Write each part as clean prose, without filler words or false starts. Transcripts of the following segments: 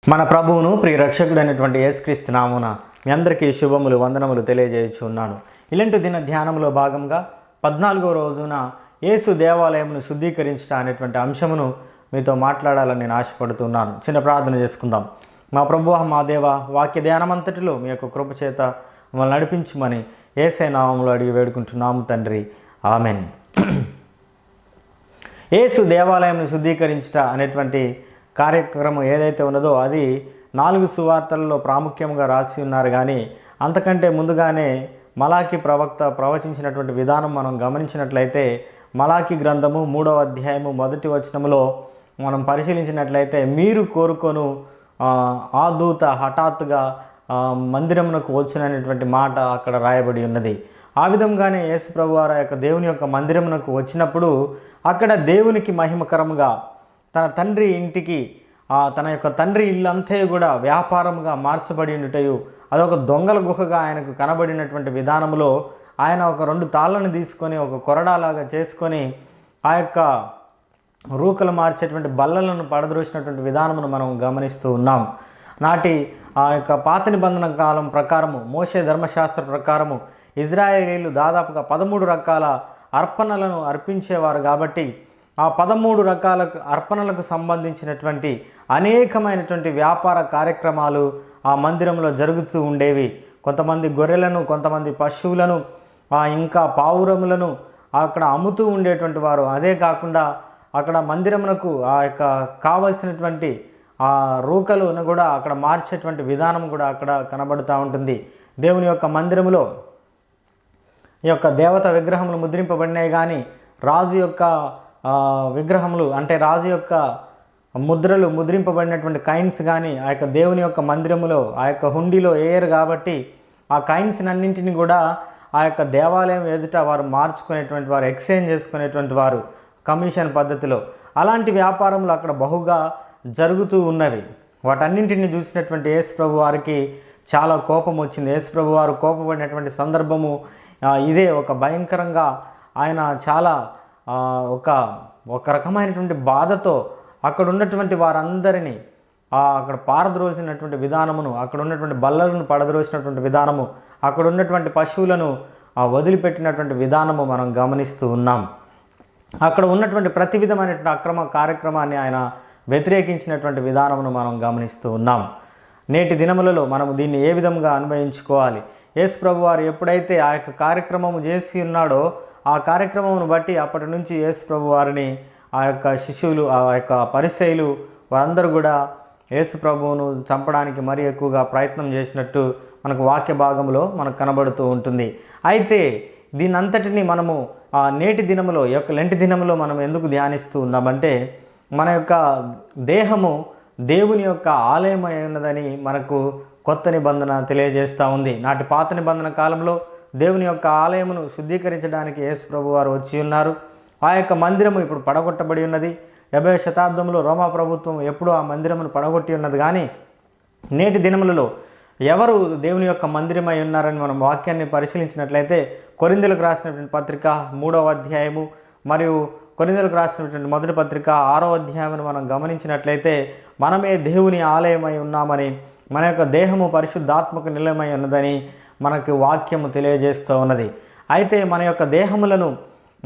మన ప్రభువును ప్రియ రక్షకుడైనటువంటి యేసుక్రీస్తు నామమున మీ అందరికీ శుభములు వందనములు తెలియజేయుచున్నాను. ఇలాంటి దిన ధ్యానంలో భాగంగా 14వ రోజున యేసు దేవాలయమును శుద్ధీకరించడం అనేటువంటి అంశమును మీతో మాట్లాడాలని నేను ఆశపడుతున్నాను. చిన్న ప్రార్థన చేసుకుందాం. మా ప్రభువా మా దేవ, వాక్య ధ్యానమంతటిలో మీ యొక్క కృప చేత మమ్మల్ని నడిపించమని యేసయ్య నామములో అడిగి వేడుకుంటున్నాము తండ్రి, ఆమెన్. యేసు దేవాలయంను శుద్ధీకరించడం అనేటువంటి కార్యక్రమం ఏదైతే ఉన్నదో అది 4 సువార్తలలో ప్రాముఖ్యంగా రాసి ఉన్నారు. కానీ అంతకంటే ముందుగానే మలాకి ప్రవక్త ప్రవచించినటువంటి విధానం మనం గమనించినట్లయితే మలాకి గ్రంథము 3వ అధ్యాయము 1వ వచనములో మనం పరిశీలించినట్లయితే మీరు కోరుకొను ఆ దూత హఠాత్తుగా మందిరమునకు వచ్చినటువంటి మాట అక్కడ రాయబడి ఉన్నది. ఆ విధంగానే యేసు ప్రభువారు యొక్క దేవుని యొక్క మందిరమునకు వచ్చినప్పుడు అక్కడ దేవునికి మహిమకరముగా తన తండ్రి ఇంటికి తన యొక్క తండ్రి ఇల్లంతా కూడా వ్యాపారంగా మార్చబడి ఉండుటయు అదొక దొంగల గుహగా ఆయనకు కనబడినటువంటి విధానంలో ఆయన ఒక 2 తాళ్ళను తీసుకొని ఒక కొరడాలాగా చేసుకొని ఆ యొక్క రూకలు మార్చేటువంటి బల్లలను పడద్రోసినటువంటి విధానమును మనం గమనిస్తూ ఉన్నాం. నాటి ఆ యొక్క పాత నిబంధన కాలం ప్రకారము మోషే ధర్మశాస్త్ర ప్రకారము ఇజ్రాయేలీలు దాదాపుగా 13 రకాల అర్పణలను అర్పించేవారు. కాబట్టి ఆ 13 రకాల అర్పణలకు సంబంధించినటువంటి అనేకమైనటువంటి వ్యాపార కార్యక్రమాలు ఆ మందిరంలో జరుగుతూ ఉండేవి. కొంతమంది గొర్రెలను, కొంతమంది పశువులను, ఇంకా పావురములను అక్కడ అమ్ముతూ ఉండేటువంటి వారు. అదే కాకుండా అక్కడ మందిరమునకు ఆ యొక్క కావలసినటువంటి ఆ రూకలను కూడా అక్కడ మార్చేటువంటి విధానం కూడా అక్కడ కనబడుతూ ఉంటుంది. దేవుని యొక్క మందిరములో ఈ యొక్క దేవత విగ్రహములు ముద్రింపబడినాయి. కానీ రాజు యొక్క విగ్రహములు అంటే రాజు యొక్క ముద్రలు ముద్రింపబడినటువంటి కాయిన్స్ కానీ ఆ యొక్క దేవుని యొక్క మందిరములో ఆ యొక్క హుండీలో వేయరు. కాబట్టి ఆ కాయిన్స్ అన్నింటినీ కూడా ఆ యొక్క దేవాలయం ఎదుట వారు మార్చుకునేటువంటి వారు, ఎక్స్చేంజ్ చేసుకునేటువంటి వారు కమిషన్ పద్ధతిలో. అలాంటి వ్యాపారములు అక్కడ బహుగా జరుగుతూ ఉన్నవి. వాటన్నింటిని చూసినటువంటి యేసు ప్రభు వారికి చాలా కోపం వచ్చింది. యేసు ప్రభు వారు కోపపడినటువంటి సందర్భము ఇదే. ఒక భయంకరంగా ఆయన చాలా ఒక రకమైనటువంటి బాధతో అక్కడ ఉన్నటువంటి వారందరినీ అక్కడ పారద్రోసినటువంటి విధానమును, అక్కడ ఉన్నటువంటి బల్లలను పడద్రోసినటువంటి విధానము, అక్కడ ఉన్నటువంటి పశువులను వదిలిపెట్టినటువంటి విధానము మనం గమనిస్తూ ఉన్నాం. అక్కడ ఉన్నటువంటి ప్రతి విధమైనటువంటి అక్రమ కార్యక్రమాన్ని ఆయన వ్యతిరేకించినటువంటి విధానమును మనం గమనిస్తూ ఉన్నాం. నేటి దినములలో మనము దీన్ని ఏ విధంగా అన్వయించుకోవాలి? యేసు ప్రభు వారు ఎప్పుడైతే ఆ యొక్క కార్యక్రమము చేసి ఉన్నాడో ఆ కార్యక్రమమును బట్టి అప్పటి నుంచి యేసు ప్రభు వారిని ఆ యొక్క శిష్యులు, ఆ యొక్క పరిసయ్యులు వారందరూ కూడా యేసు ప్రభువును చంపడానికి మరీ ఎక్కువగా ప్రయత్నం చేసినట్టు మనకు వాక్య భాగంలో మనకు కనబడుతూ ఉంటుంది. అయితే దీనంతటిని మనము నేటి దినములో, ఈ యొక్క లెంటి దినములో మనం ఎందుకు ధ్యానిస్తూ ఉన్నామంటే మన యొక్క దేహము దేవుని యొక్క ఆలయమై ఉన్నదని మనకు కొత్త నిబంధన తెలియజేస్తూ ఉంది. నాటి పాత నిబంధన కాలంలో దేవుని యొక్క ఆలయమును శుద్ధీకరించడానికి యేసు ప్రభు వారు వచ్చి ఉన్నారు. ఆ యొక్క మందిరము ఇప్పుడు పడగొట్టబడి ఉన్నది. 70వ శతాబ్దంలో రోమా ప్రభుత్వం ఎప్పుడూ ఆ మందిరమును పడగొట్టి ఉన్నది. కానీ నేటి దినములలో ఎవరు దేవుని యొక్క మందిరమై ఉన్నారని మనం వాక్యాన్ని పరిశీలించినట్లయితే కొరింథీయులకు రాసినటువంటి పత్రిక 3వ అధ్యాయము మరియు కొరింథీయులకు రాసినటువంటి మొదటి పత్రిక 6వ అధ్యాయమును మనం గమనించినట్లయితే మనమే దేవుని ఆలయమై ఉన్నామని, మన యొక్క దేహము పరిశుద్ధాత్మకు నిలయమై ఉన్నదని మనకు వాక్యము తెలియజేస్తూ ఉన్నది. అయితే మన యొక్క దేహములను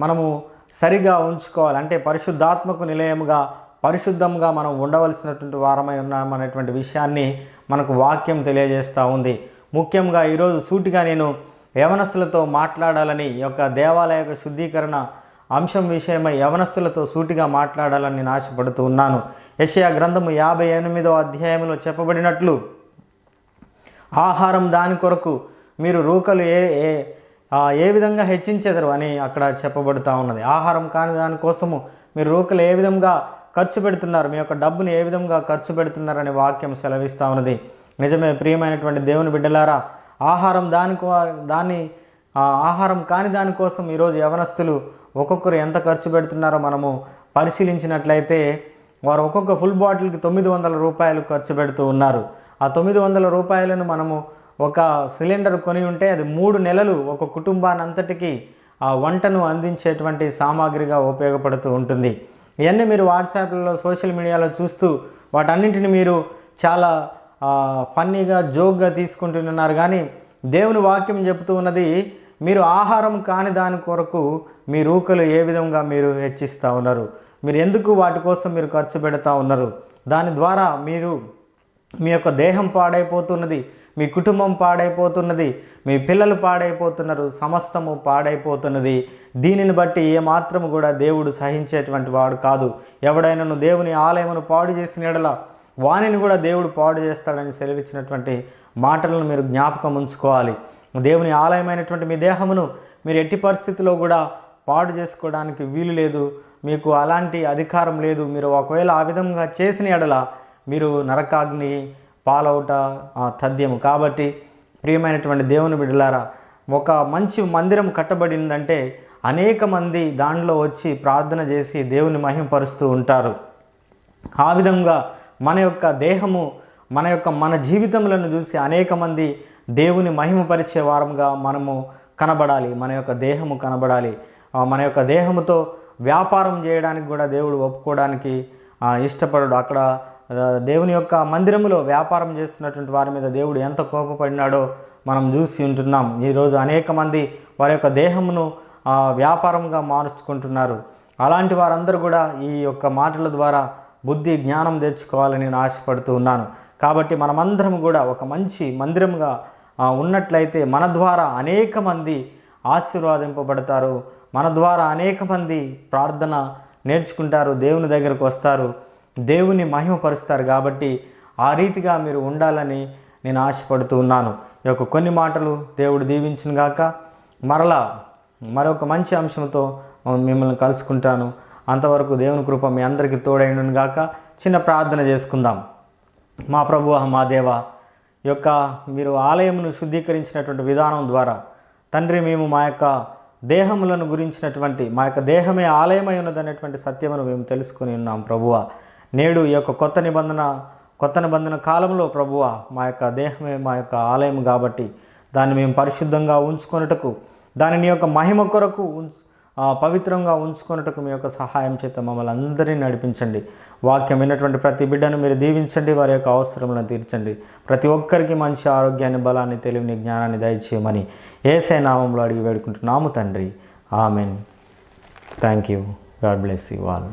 మనము సరిగా ఉంచుకోవాలి. అంటే పరిశుద్ధాత్మకు నిలయముగా, పరిశుద్ధంగా మనం ఉండవలసినటువంటి వారమై ఉన్నామనేటువంటి విషయాన్ని మనకు వాక్యం తెలియజేస్తూ ఉంది. ముఖ్యంగా ఈరోజు సూటిగా నేను యవనస్తులతో మాట్లాడాలని, ఈ యొక్క దేవాలయ యొక్క శుద్ధీకరణ అంశం విషయమై యవనస్తులతో సూటిగా మాట్లాడాలని నేను ఆశపడుతూ ఉన్నాను. యెషయా గ్రంథము 58వ అధ్యాయంలో చెప్పబడినట్లు ఆహారం దాని కొరకు మీరు రూకలు ఏ విధంగా హెచ్చించెదరు అని అక్కడ చెప్పబడుతూ ఉన్నది. ఆహారం కాని దానికోసము మీరు రూకలు ఏ విధంగా ఖర్చు పెడుతున్నారు, మీ యొక్క డబ్బుని ఏ విధంగా ఖర్చు పెడుతున్నారని వాక్యం సెలవిస్తూ ఉన్నది. నిజమే ప్రియమైనటువంటి దేవుని బిడ్డలారా, ఆహారం ఆహారం కాని దానికోసం ఈరోజు యవనస్తులు ఒక్కొక్కరు ఎంత ఖర్చు పెడుతున్నారో మనము పరిశీలించినట్లయితే వారు ఒక్కొక్క ఫుల్ బాటిల్కి 900 రూపాయలు ఖర్చు పెడుతూ ఉన్నారు. ఆ 900 రూపాయలను మనము ఒక సిలిండర్ కొని ఉంటే అది 3 నెలలు ఒక కుటుంబాన్ని అంతటికీ ఆ వంటను అందించేటువంటి సామాగ్రిగా ఉపయోగపడుతూ ఉంటుంది. ఇవన్నీ మీరు వాట్సాప్లో, సోషల్ మీడియాలో చూస్తూ వాటన్నింటిని మీరు చాలా ఫన్నీగా జోక్గా తీసుకుంటున్నారు. కానీ దేవుని వాక్యం చెబుతూ ఉన్నది, మీరు ఆహారం కాని దాని కొరకు మీ రూకలు ఏ విధంగా మీరు హెచ్చిస్తూ ఉన్నారు, మీరు ఎందుకు వాటి కోసం మీరు ఖర్చు పెడతా ఉన్నారు, దాని ద్వారా మీ యొక్క దేహం పాడైపోతున్నది, మీ కుటుంబం పాడైపోతున్నది, మీ పిల్లలు పాడైపోతున్నారు, సమస్తము పాడైపోతున్నది. దీనిని బట్టి ఏమాత్రము కూడా దేవుడు సహించేటువంటి వాడు కాదు. ఎవడైనాను దేవుని ఆలయమును పాడు చేసిన ఎడల వానిని కూడా దేవుడు పాడు చేస్తాడని సెలవిచ్చినటువంటి మాటలను మీరు జ్ఞాపకం ఉంచుకోవాలి. దేవుని ఆలయమైనటువంటి మీ దేహమును మీరు ఎట్టి పరిస్థితిలో కూడా పాడు చేసుకోవడానికి వీలు లేదు. మీకు అలాంటి అధికారం లేదు. మీరు ఒకవేళ ఆ విధంగా చేసిన ఎడల మీరు నరకాగ్ని పాలవుట తథ్యము. కాబట్టి ప్రియమైనటువంటి దేవుని బిడ్డలారా, ఒక మంచి మందిరం కట్టబడిందంటే అనేక మంది దానిలో వచ్చి ప్రార్థన చేసి దేవుని మహిమపరుస్తూ ఉంటారు. ఆ విధంగా మన యొక్క దేహము మన జీవితములను చూసి అనేక మంది దేవుని మహిమపరిచే వారంగా మనము కనబడాలి. మన యొక్క దేహము కనబడాలి. మన యొక్క దేహముతో వ్యాపారం చేయడానికి కూడా దేవుడు ఒప్పుకోవడానికి ఇష్టపడడు. అక్కడ దేవుని యొక్క మందిరములో వ్యాపారం చేస్తున్నటువంటి వారి మీద దేవుడు ఎంత కోపపడినాడో మనం చూసి ఉంటున్నాం. ఈరోజు అనేక మంది వారి యొక్క దేహమును వ్యాపారంగా మార్చుకుంటున్నారు. అలాంటి వారందరూ కూడా ఈ యొక్క మాటల ద్వారా బుద్ధి జ్ఞానం తెచ్చుకోవాలని నేను ఆశపడుతూ ఉన్నాను. కాబట్టి మనమందరం కూడా ఒక మంచి మందిరంగా ఉన్నట్లయితే మన ద్వారా అనేక మంది ఆశీర్వాదింపబడతారు. మన ద్వారా అనేక మంది ప్రార్థన నేర్చుకుంటారు, దేవుని దగ్గరకు వస్తారు, దేవుని మహిమపరుస్తారు. కాబట్టి ఆ రీతిగా మీరు ఉండాలని నేను ఆశపడుతూ ఉన్నాను. ఈ యొక్క కొన్ని మాటలు దేవుడు దీవించును గాక. మరొక మంచి అంశంతో మిమ్మల్ని కలుసుకుంటాను. అంతవరకు దేవుని కృప మీ అందరికీ తోడైండును గాక. చిన్న ప్రార్థన చేసుకుందాం. మా ప్రభువా, మా దేవా, ఈ యొక్క మీరు ఆలయమును శుద్ధీకరించినటువంటి విధానం ద్వారా తండ్రి, మేము మా యొక్క దేహములను గురించినటువంటి మా యొక్క దేహమే ఆలయమై ఉన్నదనేటువంటి సత్యమును మేము తెలుసుకుని ఉన్నాం ప్రభువా. నేడు ఈ యొక్క కొత్త నిబంధన కాలంలో ప్రభువా, మా యొక్క దేహమే మా యొక్క ఆలయం కాబట్టి దాన్ని మేము పరిశుద్ధంగా ఉంచుకొనుటకు, దానిని యొక్క మహిమ కొరకు పవిత్రంగా ఉంచుకొనుటకు మీ యొక్క సహాయం చేత మమ్మల్ని అందరినీ నడిపించండి. వాక్యం విన్నటువంటి ప్రతి బిడ్డను మీరు దీవించండి, వారి యొక్క అవసరములను తీర్చండి. ప్రతి ఒక్కరికి మంచి ఆరోగ్యాన్ని, బలాన్ని, తెలివిని, జ్ఞానాన్ని దయచేయమని యేసయ్య నామములో అడిగి వేడుకుంటున్నాము తండ్రి. Amen. Thank you. God bless you all.